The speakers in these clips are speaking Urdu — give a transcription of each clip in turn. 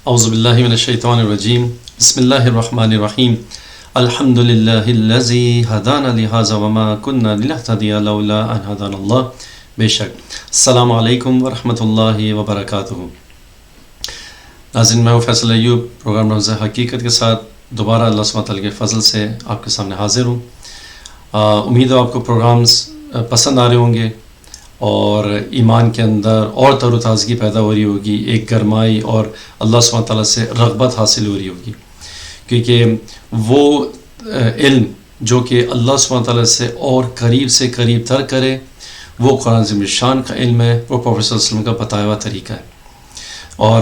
اعوذ باللہ من الشیطان الرجیم بسم اللہ الرحمن الرحیم الحمد للہ الذی ہدانا لہذا وما کنا لنہتدی لولا ان ہدانا اللہ. بے شک. السلام علیکم ورحمۃ اللہ وبرکاتہ. ناظرین، میں ہوں فیصل ایوب، پروگرام رمز حقیقت کے ساتھ دوبارہ اللہ سبحانہ تعالیٰ کے فضل سے آپ کے سامنے حاضر ہوں. امید ہے آپ کو پروگرامز پسند آ رہے ہوں گے اور ایمان کے اندر اور تر و تازگی پیدا ہو رہی ہوگی، ایک گرمائی اور اللہ سبحانہ تعالیٰ سے رغبت حاصل ہو رہی ہوگی، کیونکہ وہ علم جو کہ اللہ سبحانہ تعالیٰ سے اور قریب تر کرے وہ قرآن عظیم الشان کا علم ہے، وہ پروفیٹ صلی اللہ علیہ وسلم کا بتایا ہوا طریقہ ہے، اور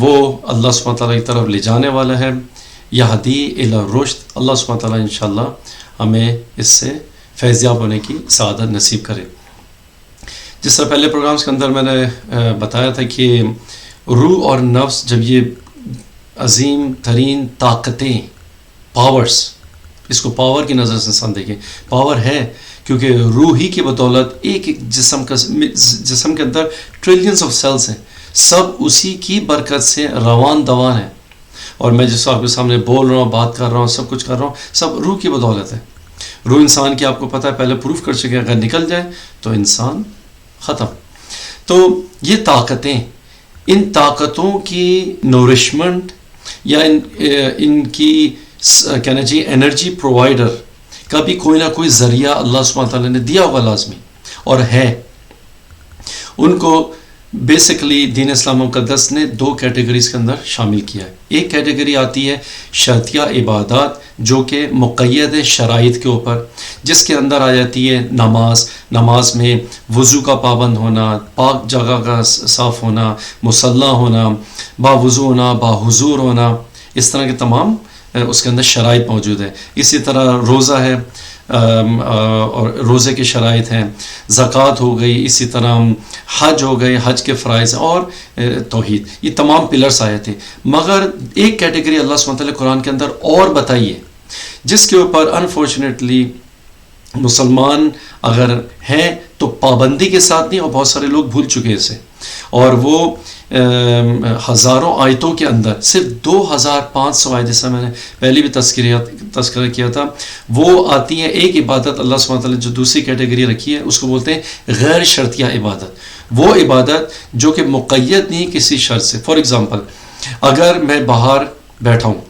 وہ اللہ سبحانہ تعالیٰ کی طرف لے جانے والا ہے. یہدی الی الرشد. اللہ سبحانہ تعالیٰ انشاءاللہ ہمیں اس سے فیضیاب ہونے کی سعادت نصیب کرے. جس طرح پہلے پروگرامز کے اندر میں نے بتایا تھا کہ روح اور نفس جب یہ عظیم ترین طاقتیں، پاورز، اس کو پاور کی نظر سے انسان دیکھیں، پاور ہے کیونکہ روح ہی کی بدولت ایک جسم کے اندر ٹریلینز آف سیلز ہیں، سب اسی کی برکت سے روان دوان ہے. اور میں جس آپ کے سامنے بول رہا ہوں، بات کر رہا ہوں، سب کچھ کر رہا ہوں، سب روح کی بدولت ہے. روح انسان کی آپ کو پتہ ہے پہلے پروف کر چکے ہیں، اگر نکل جائے تو انسان ختم. تو یہ طاقتیں، ان طاقتوں کی نورشمنٹ یا ان کی کہنا چاہیے انرجی پرووائڈر کا بھی کوئی نہ کوئی ذریعہ اللہ سبحانہ تعالیٰ نے دیا ہوگا لازمی، اور ہے. ان کو بیسکلی دین اسلام مقدس نے دو کیٹیگریز کے اندر شامل کیا ہے. ایک کیٹیگری آتی ہے شرطیہ عبادات جو کہ مقید شرائط کے اوپر، جس کے اندر آ جاتی ہے نماز میں وضو کا پابند ہونا، پاک جگہ کا صاف ہونا، مصلی ہونا، باوضو ہونا، باحضور ہونا، اس طرح کے تمام اس کے اندر شرائط موجود ہے. اسی طرح روزہ ہے اور روزے کے شرائط ہیں، زکوٰۃ ہو گئی، اسی طرح حج ہو گئے، حج کے فرائض اور توحید، یہ تمام پلرس آئے تھے. مگر ایک کیٹیگری اللہ سبحانہ وتعالیٰ قرآن کے اندر اور بتائیے جس کے اوپر انفارچونیٹلی مسلمان اگر ہیں تو پابندی کے ساتھ نہیں، اور بہت سارے لوگ بھول چکے اسے، اور وہ ہزاروں آیتوں کے اندر صرف 2500 آیت، جیسا میں نے پہلے بھی تذکرہ کیا تھا، وہ آتی ہے. ایک عبادت اللہ سبحانہ تعالیٰ جو دوسری کیٹیگری رکھی ہے اس کو بولتے ہیں غیر شرطیہ عبادت. وہ عبادت جو کہ مقید نہیں کسی شرط سے. فار ایگزامپل، اگر میں باہر بیٹھا ہوں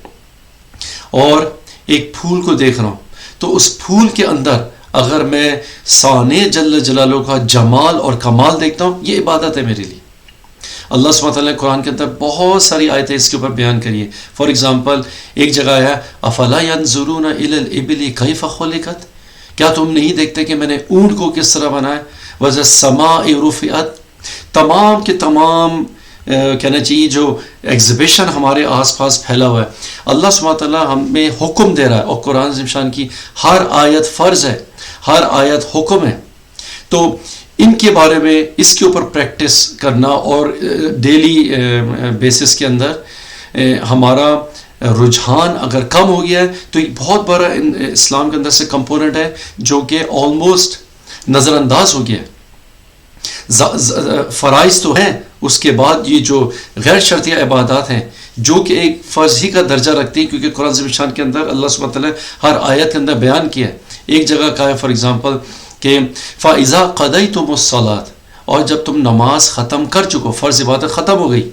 اور ایک پھول کو دیکھ رہا ہوں تو اس پھول کے اندر اگر میں سانے جل جلالہ کا جمال اور کمال دیکھتا ہوں، یہ عبادت ہے میرے لیے. اللہ سبحانہ تعالیٰ نے قرآن کے اندر بہت ساری آیتیں اس کے اوپر بیان کری ہیں. فار ایگزامپل، ایک جگہ ہے افلا ینظرون الی الابل کیف خلقت، کیا تم نہیں دیکھتے کہ میں نے اونٹ کو کس طرح بنایا، وذا السماء رفعت. تمام کے تمام کہنا چاہیے جو ایگزیبیشن ہمارے آس پاس پھیلا ہوا ہے، اللہ سبحانہ تعالیٰ ہمیں حکم دے رہا ہے، اور قرآن عظیم شان کی ہر آیت فرض ہے، ہر آیت حکم ہے. تو ان کے بارے میں اس کے اوپر پریکٹس کرنا، اور ڈیلی بیسس کے اندر ہمارا رجحان اگر کم ہو گیا ہے تو یہ بہت بڑا اسلام کے اندر سے کمپوننٹ ہے جو کہ آلموسٹ نظر انداز ہو گیا ہے. فرائض تو ہیں، اس کے بعد یہ جو غیر شرطیہ عبادات ہیں جو کہ ایک فرض ہی کا درجہ رکھتی ہیں، کیونکہ قرآن عظیم الشان کے اندر اللہ سبحانہ تعالیٰ ہر آیت کے اندر بیان کیا ہے. ایک جگہ کا ہے فار ایگزامپل کہ فَإِذَا قَضَيْتُمُ الصَّلَاةَ، اور جب تم نماز ختم کر چکو، فرض عبادت ختم ہو گئی،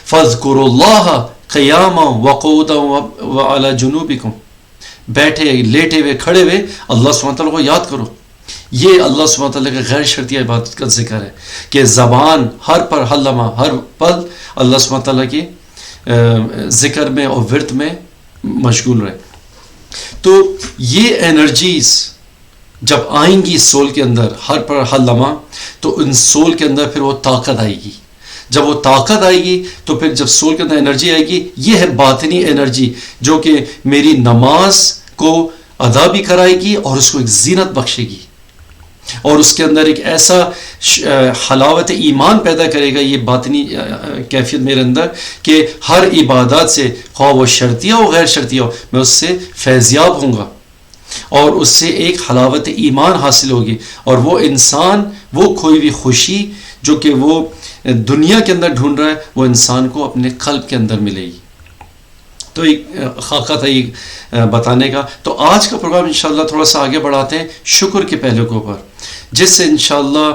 فَاذْكُرُوا اللَّهَ قِيَامًا وَقُعُودًا وَعَلَى جُنُوبِكُمْ، بیٹھے لیٹے ہوئے کھڑے ہوئے اللہ سبحانہ تعالیٰ کو یاد کرو. یہ اللہ سبحانہ تعالیٰ کے غیر شرطیہ عبادت کا ذکر ہے کہ زبان ہر لمحہ ہر پل اللہ سبحانہ تعالیٰ کے ذکر میں اور ورد میں مشغول رہے. تو یہ انرجیز جب آئیں گی سول کے اندر ہر لمحہ، تو ان سول کے اندر پھر وہ طاقت آئے گی. جب وہ طاقت آئے گی تو پھر جب سول کے اندر انرجی آئے گی، یہ ہے باطنی انرجی جو کہ میری نماز کو ادا بھی کرائے گی اور اس کو ایک زینت بخشے گی، اور اس کے اندر ایک ایسا حلاوت ایمان پیدا کرے گا، یہ باطنی کیفیت میرے اندر کہ ہر عبادات سے، خواہ وہ شرطیہ ہو غیر شرطیہ ہو، میں اس سے فیضیاب ہوں گا اور اس سے ایک حلاوت ایمان حاصل ہوگی. اور وہ انسان وہ کھوئی ہوئی خوشی جو کہ وہ دنیا کے اندر ڈھونڈ رہا ہے وہ انسان کو اپنے قلب کے اندر ملے گی. تو ایک خاکہ تھا یہ بتانے کا. تو آج کا پروگرام انشاءاللہ تھوڑا سا آگے بڑھاتے ہیں شکر کے پہلو کے اوپر، جس سے انشاءاللہ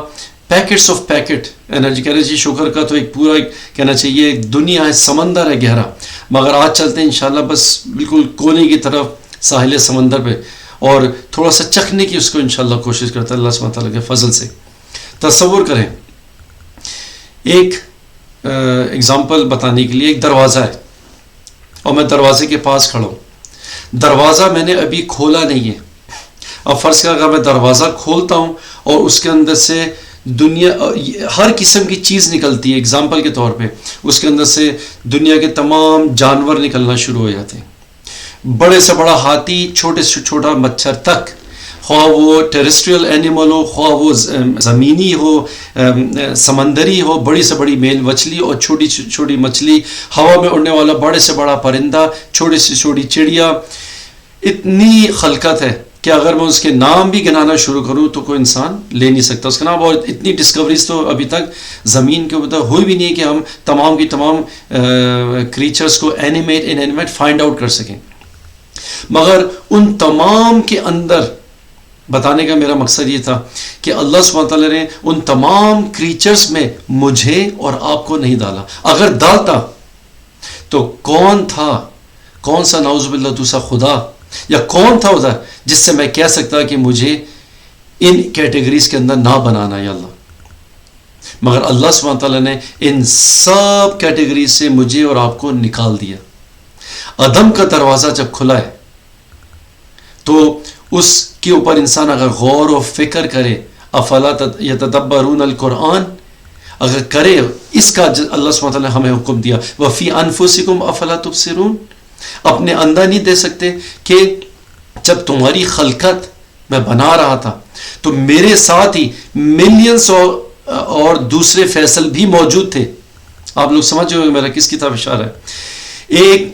پیکٹس آف پیکٹ انرجی کہہ رہے جی. شکر کا تو ایک پورا کہنا چاہیے دنیا ہے، سمندر ہے گہرا، مگر آج چلتے ہیں انشاءاللہ بس بالکل کونے کی طرف ساحل سمندر پہ، اور تھوڑا سا چکھنے کی اس کو انشاءاللہ کوشش کرتا ہے اللہ سبحانہ تعالیٰ کے فضل سے. تصور کریں ایک اگزامپل بتانے کے لیے، ایک دروازہ ہے اور میں دروازے کے پاس کھڑا ہوں. دروازہ میں نے ابھی کھولا نہیں ہے. اب فرض کر اگر میں دروازہ کھولتا ہوں اور اس کے اندر سے دنیا ہر قسم کی چیز نکلتی ہے، اگزامپل کے طور پہ اس کے اندر سے دنیا کے تمام جانور نکلنا شروع ہو جاتے ہیں، بڑے سے بڑا ہاتھی، چھوٹے سے چھوٹا مچھر تک، خواہ وہ ٹیریسٹریل اینیمل ہو، خواہ وہ زمینی ہو، سمندری ہو، بڑی سے بڑی میل مچھلی اور چھوٹی سے چھوٹی مچھلی، ہوا میں اڑنے والا بڑے سے بڑا پرندہ، چھوٹی سے چھوٹی چڑیا. اتنی خلقت ہے کہ اگر میں اس کے نام بھی گنانا شروع کروں تو کوئی انسان لے نہیں سکتا اس کا نام. اور اتنی ڈسکوریز تو ابھی تک زمین کے اوپر ہوئی بھی نہیں کہ ہم تمام کی تمام کریچرز کو انیمیٹ فائنڈ آؤٹ کر سکیں. مگر ان تمام کے اندر بتانے کا میرا مقصد یہ تھا کہ اللہ سبحانہ تعالیٰ نے ان تمام کریچرز میں مجھے اور آپ کو نہیں ڈالا. اگر ڈالتا تو کون تھا، کون سا نعوذ باللہ دوسرا خدا یا کون تھا ادھر جس سے میں کہہ سکتا کہ مجھے ان کیٹیگریز کے اندر نہ بنانا یا اللہ. مگر اللہ سبحانہ تعالیٰ نے ان سب کیٹیگریز سے مجھے اور آپ کو نکال دیا. عدم کا دروازہ جب کھلا ہے تو اس کے اوپر انسان اگر غور و فکر کرے، افلا یتدبرون القرآن، اگر کرے اس کا اللہ سبحانہ تعالیٰ نے ہمیں حکم دیا وفی انفسکم افلا تبصرون، اپنے اندر نہیں دے سکتے کہ جب تمہاری خلقت میں بنا رہا تھا تو میرے ساتھ ہی ملینز اور دوسرے فیصل بھی موجود تھے. آپ لوگ سمجھ ہوئے میرا کس کی طرف اشارہ ہے. ایک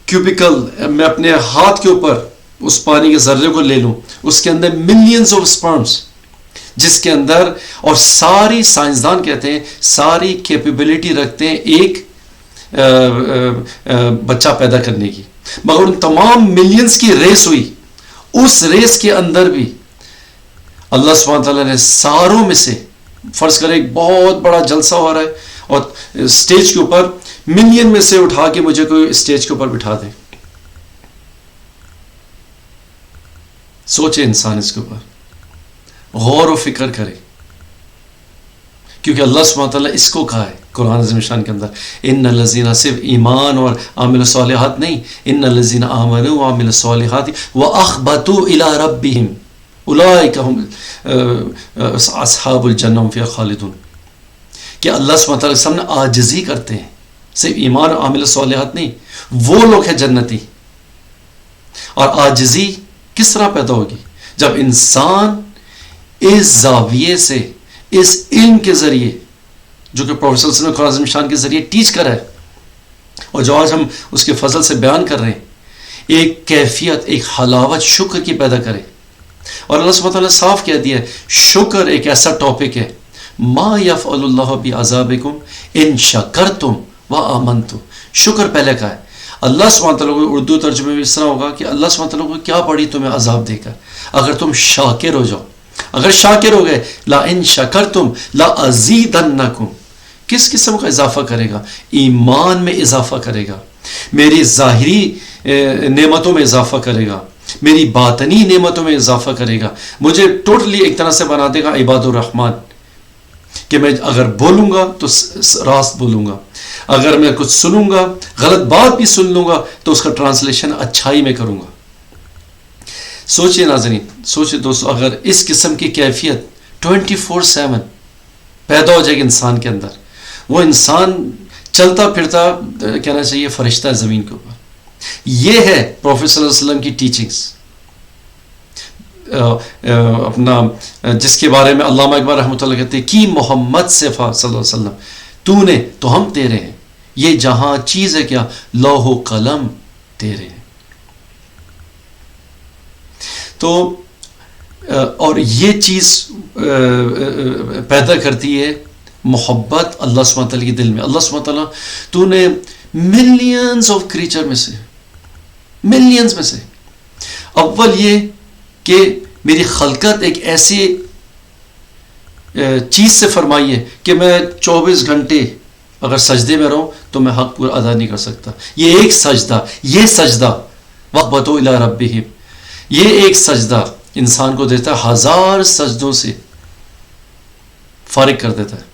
کیوبیکل میں اپنے ہاتھ کے اوپر اس پانی کے ذرے کو لے لوں، اس کے اندر ملینز آف سپرمز، جس کے اندر اور ساری سائنسدان کہتے ہیں ساری کیپیبلٹی رکھتے ہیں ایک بچہ پیدا کرنے کی. مگر ان تمام ملینز کی ریس ہوئی، اس ریس کے اندر بھی اللہ سبحانہ تعالیٰ نے ساروں میں سے فرض کرے ایک بہت بڑا جلسہ ہو رہا ہے اور اسٹیج کے اوپر ملین میں سے اٹھا کے مجھے کوئی اسٹیج کے اوپر بٹھا دے. سوچے انسان اس کے اوپر غور و فکر کرے، کیونکہ اللہ سبحانہ تعالیٰ اس کو کہا ہے قرآن عظیم شان کے اندر ان الذین، صرف ایمان اور عامل الصالحات نہیں، ان الذین آمنوا وعملوا الصالحات واخبتوا الی ربہم اولئک هم اصحاب الجنہ هم فیہا خالدون. کہ اللہ سبحانہ تعالیٰ کے سامنے عاجزی کرتے ہیں، صرف ایمان اور عامل الصالحات نہیں، وہ لوگ ہیں جنتی. اور عاجزی کس طرح پیدا ہوگی؟ جب انسان اس زاویے سے، اس علم کے ذریعے جو کہ پروفیسر صلی اللہ علیہ وسلم قرآن عظیم شان کے ذریعے ٹیچ کرا ہے اور جو آج ہم اس کے فضل سے بیان کر رہے ہیں، ایک کیفیت، ایک حلاوت شکر کی پیدا کرے. اور اللہ سبحانہ تعالیٰ نے صاف کہہ دیا ہے شکر ایک ایسا ٹاپک ہے ما یفعل اللہ بعذابکم ان شکرتم وآمنتم. شکر پہلے کا ہے. اللہ سبحانہ تعالیٰ کو اردو ترجمے میں اس طرح ہوگا کہ اللہ سبحانہ تعالیٰ کو کیا پڑی تمہیں عذاب دے کر اگر تم شاکر ہو جاؤ. اگر شاکر ہو گئے لا ان شکرتم لا ازیدنکم، کس قسم کا اضافہ کرے گا؟ ایمان میں اضافہ کرے گا، میری ظاہری نعمتوں میں اضافہ کرے گا، میری باطنی نعمتوں میں اضافہ کرے گا. مجھے ٹوٹلی ایک طرح سے بنا دے گا عباد الرحمن، کہ میں اگر بولوں گا تو راست بولوں گا، اگر میں کچھ سنوں گا غلط بات بھی سن لوں گا تو اس کا ٹرانسلیشن اچھائی میں کروں گا. سوچئے ناظرین، سوچئے دوستو، اگر اس قسم کی کیفیت 24/7 پیدا ہو جائے گی انسان کے اندر، وہ انسان چلتا پھرتا کہنا چاہیے فرشتہ ہے زمین کے اوپر. یہ ہے پروفیٹ صلی اللہ علیہ وسلم کی ٹیچنگز، اپنا جس کے بارے میں علامہ اقبال رحمۃ اللہ کہتے ہیں کہ محمد سے صلی اللہ علیہ وسلم تو نے تو ہم تیرے ہیں، یہ جہاں چیز ہے کیا لوح و قلم تیرے ہیں. تو اور یہ چیز پیدا کرتی ہے محبت اللہ سبحانہ تعالیٰ کے دل میں. اللہ سبحانہ تعالیٰ تو نے ملینز آف کریچر میں سے، ملینز میں سے اول یہ کہ میری خلقت ایک ایسی چیز سے فرمائی ہے کہ میں 24 گھنٹے اگر سجدے میں رہوں تو میں حق پورا ادا نہیں کر سکتا. یہ ایک سجدہ، یہ سجدہ وَقْبَتُوا إِلَىٰ رَبِّهِمْ، یہ ایک سجدہ انسان کو دیتا ہے 1000 سجدوں سے فارغ کر دیتا ہے.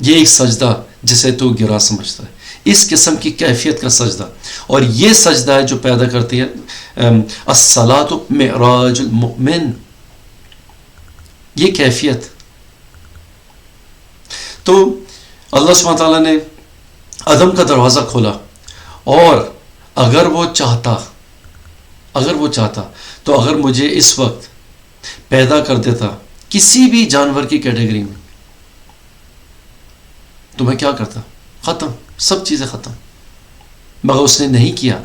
یہ ایک سجدہ جسے تو گرا سمجھتا ہے، اس قسم کی کیفیت کا سجدہ. اور یہ سجدہ ہے جو پیدا کرتی ہے الصلاۃ معراج المؤمن، یہ کیفیت. تو اللہ سبحانہ تعالیٰ نے عدم کا دروازہ کھولا، اور اگر وہ چاہتا تو اگر مجھے اس وقت پیدا کر دیتا کسی بھی جانور کی کیٹیگری میں تو میں کیا کرتا؟ ختم، سب چیزیں ختم. مگر اس نے نہیں کیا.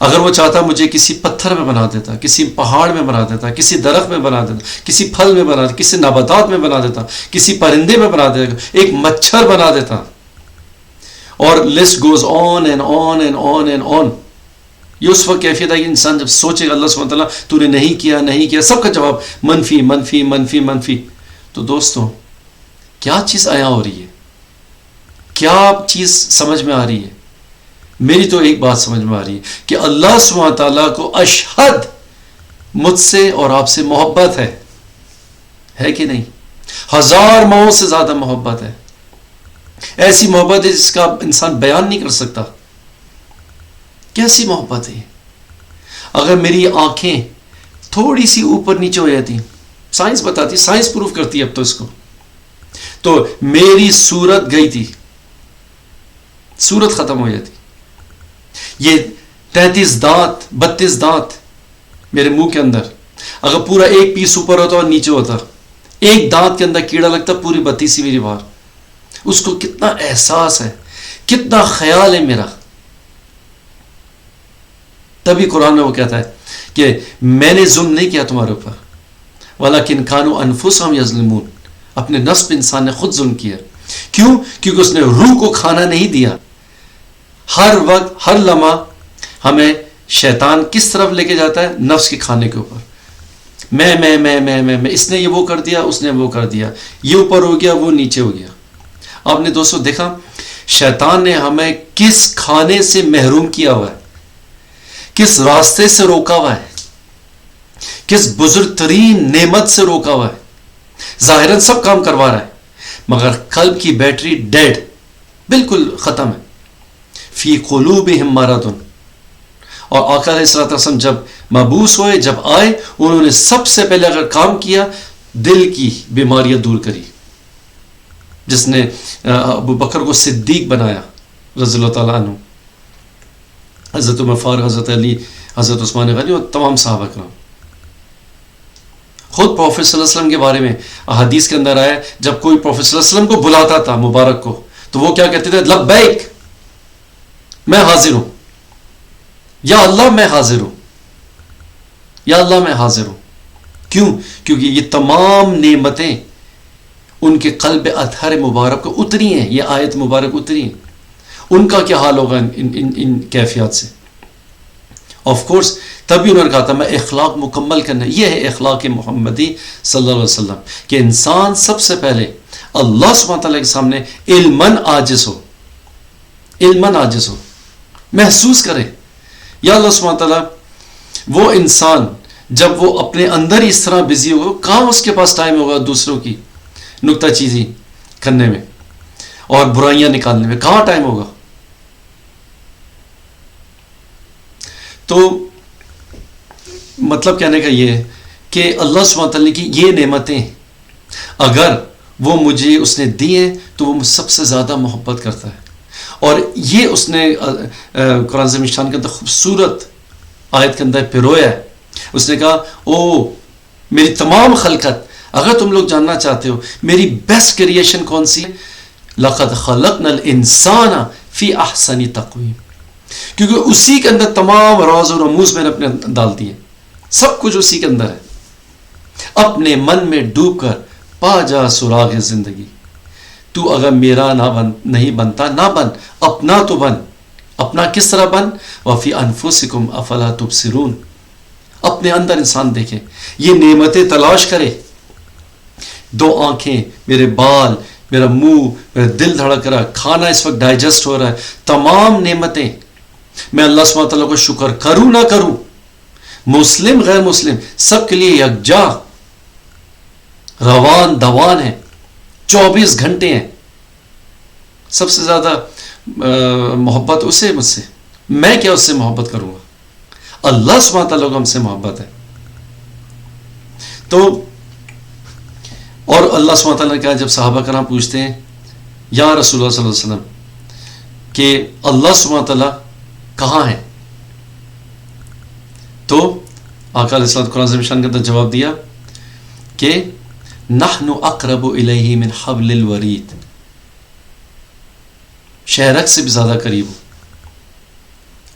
اگر وہ چاہتا مجھے کسی پتھر میں بنا دیتا، کسی پہاڑ میں بنا دیتا، کسی درخت میں بنا دیتا، کسی پھل میں بنا دیتا، کسی نباتات میں بنا دیتا، کسی پرندے میں بنا دیتا، ایک مچھر بنا دیتا، اور list goes on and on and on and on. یہ اس وقت کیفیت ہے کہ انسان جب سوچے گا اللہ سبحانہ تعالیٰ تو نے نہیں کیا، سب کا جواب منفی منفی منفی منفی. تو دوستوں کیا چیز عیاں ہو رہی ہے؟ کیا چیز سمجھ میں آ رہی ہے؟ میری تو ایک بات سمجھ میں آ رہی ہے کہ اللہ سبحانہ تعالیٰ کو اشہد مجھ سے اور آپ سے محبت ہے کہ نہیں؟ 1000 ماؤں سے زیادہ محبت ہے. ایسی محبت ہے جس کا انسان بیان نہیں کر سکتا. کیسی محبت ہے؟ اگر میری آنکھیں تھوڑی سی اوپر نیچے ہو جاتی، سائنس بتاتی، سائنس پروف کرتی ہے اب تو اس کو، تو میری صورت گئی تھی، صورت ختم ہو جاتی. یہ 33 دانت 32 دانت میرے منہ کے اندر، اگر پورا ایک پیس اوپر ہوتا اور نیچے ہوتا، ایک دانت کے اندر کیڑا لگتا، پوری 32 میری باہر. اس کو کتنا احساس ہے، کتنا خیال ہے میرا. تبھی قرآن میں وہ کہتا ہے کہ میں نے ظلم نہیں کیا تمہارے اوپر، وَلَكِنْ كَانُوا أَنفُسَهُمْ يَظْلِمُونَ. اپنے نفس پہ انسان نے خود ظلم کیا. کیوں؟ کیونکہ اس نے روح کو کھانا نہیں دیا. ہر وقت ہر لمحہ ہمیں شیطان کس طرف لے کے جاتا ہے؟ نفس کے کھانے کے اوپر. میں اس نے یہ وہ کر دیا، اس نے وہ کر دیا، یہ اوپر ہو گیا، وہ نیچے ہو گیا. آپ نے دوستوں دیکھا شیطان نے ہمیں کس کھانے سے محروم کیا ہوا ہے، کس راستے سے روکا ہوا ہے، کس بزرگ ترین نعمت سے روکا ہوا ہے. ظاہراً سب کام کروا رہا ہے مگر قلب کی بیٹری ڈیڈ، بالکل ختم ہے. فی قلوبہم مرض. اور آقا علیہ الصلوۃ والسلام جب مبعوث ہوئے، جب آئے، انہوں نے سب سے پہلے اگر کام کیا دل کی بیماریاں دور کری. جس نے ابو بکر کو صدیق بنایا رضی اللہ تعالیٰ عنہ، حضرت عمر فاروق، حضرت علی، حضرت عثمان غنی اور تمام صحابہ کرام. خود پروفیٹ صلی اللہ علیہ وسلم کے بارے میں احادیث کے اندر آیا، جب کوئی پروفیٹ صلی اللہ علیہ وسلم کو بلاتا تھا مبارک کو، تو وہ کیا کہتے تھے؟ لبیک، میں حاضر ہوں، یا اللہ میں حاضر ہوں، یا اللہ میں حاضر ہوں. کیوں؟ کیونکہ یہ تمام نعمتیں ان کے قلب اطہر مبارک کو اتری ہیں، یہ آیت مبارک اتری ہیں. ان کا کیا حال ہوگا ان کیفیات سے؟ آف کورس تبھی انہوں نے کہا تھا میں اخلاق مکمل کرنا. یہ ہے اخلاق محمدی صلی اللہ علیہ وسلم کہ انسان سب سے پہلے اللہ سبحانہ تعالیٰ کے سامنے علماً عاجز ہو، علماً عاجز ہو، محسوس کرے یا اللہ سبحانہ تعالیٰ. وہ انسان جب وہ اپنے اندر اس طرح بزی ہوگا، کہاں اس کے پاس ٹائم ہوگا دوسروں کی نکتہ چیزی کرنے میں اور برائیاں نکالنے میں؟ کہاں ٹائم ہوگا؟ تو مطلب کہنے کا یہ ہے کہ اللہ سبحانہ تعالیٰ کی یہ نعمتیں اگر وہ مجھے اس نے دی ہیں تو وہ مجھ سب سے زیادہ محبت کرتا ہے. اور یہ اس نے قرآن عظیم الشان کے اندر خوبصورت آیت کے اندر پرویا ہے. اس نے کہا او میری تمام خلقت، اگر تم لوگ جاننا چاہتے ہو میری بیسٹ کریشن کون سی ہے، لقد خلقنا الانسان فی احسن تقویم. کیونکہ اسی کے اندر تمام راز و رموز میں نے اپنے ڈال دیے، سب کچھ اسی کے اندر ہے. اپنے من میں ڈوب کر پا جا سراغ زندگی. تو اگر میرا نہیں بنتا نہ بن، اپنا تو بن. اپنا کس طرح بن؟ وفی انفسکم افلا تبصرون. اپنے اندر انسان دیکھے، یہ نعمتیں تلاش کرے. 2 آنکھیں، میرے بال، میرا منہ، میرا دل دھڑک رہا ہے، کھانا اس وقت ڈائجسٹ ہو رہا ہے، تمام نعمتیں. میں اللہ سبحانہ وتعالیٰ کو شکر کروں نہ کروں، مسلم غیر مسلم سب کے لیے یکجا روان دوان ہے، 24 گھنٹے ہیں. سب سے زیادہ محبت اسے مجھ سے، میں کیا اس سے محبت کروں گا؟ اللہ سبحانہ تعالیٰ کو ہم سے محبت ہے. تو اور اللہ سبحانہ تعالیٰ نے کہا، جب صحابہ کرام پوچھتے ہیں یا رسول اللہ صلی اللہ علیہ وسلم کہ اللہ سبحانہ تعالیٰ کہاں ہے، تو آقا علیہ الصلوۃ قرآن عظیم شان کے اندر جواب دیا کہ نحن اقرب الیہ من حبل الورید، شہرک سے بھی زیادہ قریب ہو.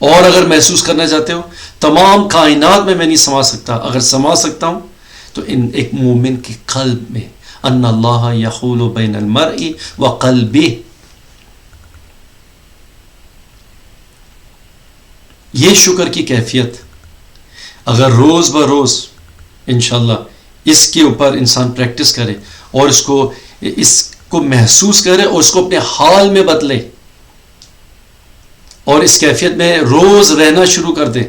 اور اگر محسوس کرنا چاہتے ہو، تمام کائنات میں نہیں سما سکتا، اگر سما سکتا ہوں تو ان ایک مومن کے قلب میں، ان اللہ یحول بین المرء وقلبہ. یہ شکر کی کیفیت اگر روز بروز انشاءاللہ اس کے اوپر انسان پریکٹس کرے اور اس کو محسوس کرے اور اس کو اپنے حال میں بدلے اور اس کیفیت میں روز رہنا شروع کر دے،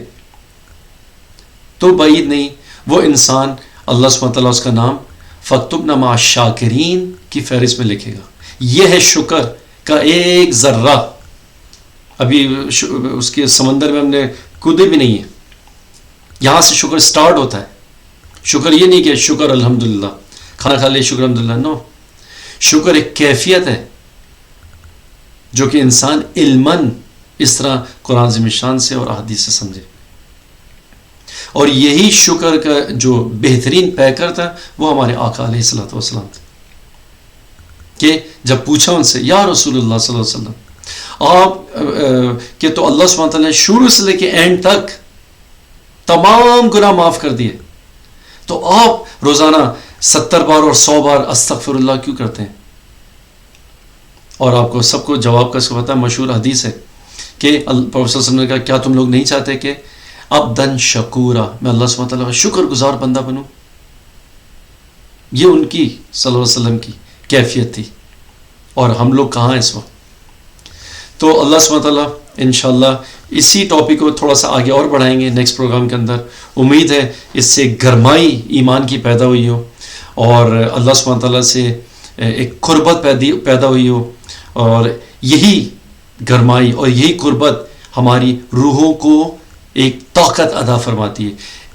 تو بعید نہیں وہ انسان اللہ سبحانہ وتعالیٰ اس کا نام فاکتبنا مع الشاکرین کی فہرست میں لکھے گا. یہ ہے شکر کا ایک ذرہ. ابھی اس کے سمندر میں ہم نے کودے بھی نہیں ہے، یہاں سے شکر سٹارٹ ہوتا ہے. شکر یہ نہیں کہ شکر الحمدللہ کھانا کھا لے شکر الحمدللہ، نو. شکر ایک کیفیت ہے جو کہ انسان علماً اس طرح قرآن عظیم شان سے اور احادیث سے سمجھے. اور یہی شکر کا جو بہترین پیکر تھا وہ ہمارے آقا علیہ الصلوۃ والسلام تھے کہ جب پوچھا ان سے یا رسول اللہ صلی اللہ علیہ وسلم آپ کہ تو اللہ سبحانہ تعالیٰ نے شروع سے لے کے اینڈ تک تمام گناہ معاف کر دیے، تو آپ روزانہ 70 بار اور 100 بار استغفر اللہ کیوں کرتے ہیں؟ اور آپ کو سب کو جواب کا پتہ ہے، مشہور حدیث ہے کہ پروفیسر صلی اللہ علیہ وسلم نے کہا کیا تم لوگ نہیں چاہتے کہ عبداً شکورا، میں اللہ سبحانہ تعالیٰ کا شکر گزار بندہ بنوں؟ یہ ان کی صلی اللہ علیہ وسلم کی کیفیت تھی، اور ہم لوگ کہاں ہیں اس وقت؟ تو اللہ سبحانہ تعالیٰ انشاءاللہ اسی ٹاپک کو تھوڑا سا آگے اور بڑھائیں گے نیکسٹ پروگرام کے اندر. امید ہے اس سے گرمائی ایمان کی پیدا ہوئی ہو اور اللہ سبحانہ تعالیٰ سے ایک قربت پیدا ہوئی ہو، اور یہی گرمائی اور یہی قربت ہماری روحوں کو ایک طاقت عطا فرماتی ہے.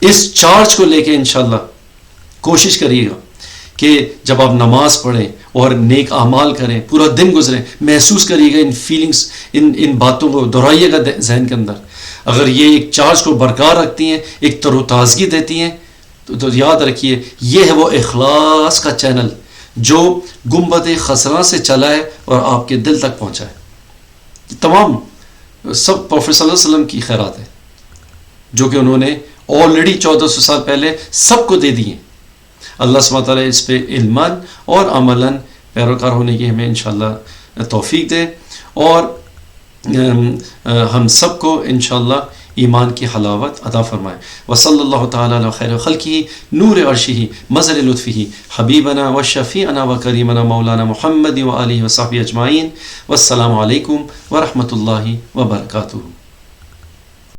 اس چارج کو لے کے انشاءاللہ کوشش کریے گا کہ جب آپ نماز پڑھیں اور نیک اعمال کریں، پورا دن گزریں، محسوس کریے گا ان فیلنگز، ان باتوں کو دہرائیے گا ذہن کے اندر. اگر یہ ایک چارج کو برقرار رکھتی ہیں، ایک تر و تازگی دیتی ہیں، تو یاد رکھیے یہ ہے وہ اخلاص کا چینل جو گنبد خضراء سے چلا ہے اور آپ کے دل تک پہنچا ہے. تمام سب پروفیٹ صلی اللہ علیہ وسلم کی خیرات ہے جو کہ انہوں نے آلریڈی 1400 سال پہلے سب کو دے دی ہیں. اللہ سبحانہ تعالیٰ اس پہ علماً اور عملاً پیروکار ہونے کی ہمیں انشاءاللہ توفیق دے، اور ہم سب کو انشاءاللہ ایمان کی حلاوت عطا فرمائے. وصلی اللہ تعالیٰ علی خیر خلقہ نور عرشہ مظہر لطفہ حبیبنا و شفیعنا و کریمنا مولانا محمد و آلہ و صحبہ اجمعین. والسلام علیکم ورحمۃ اللہ وبرکاتہ.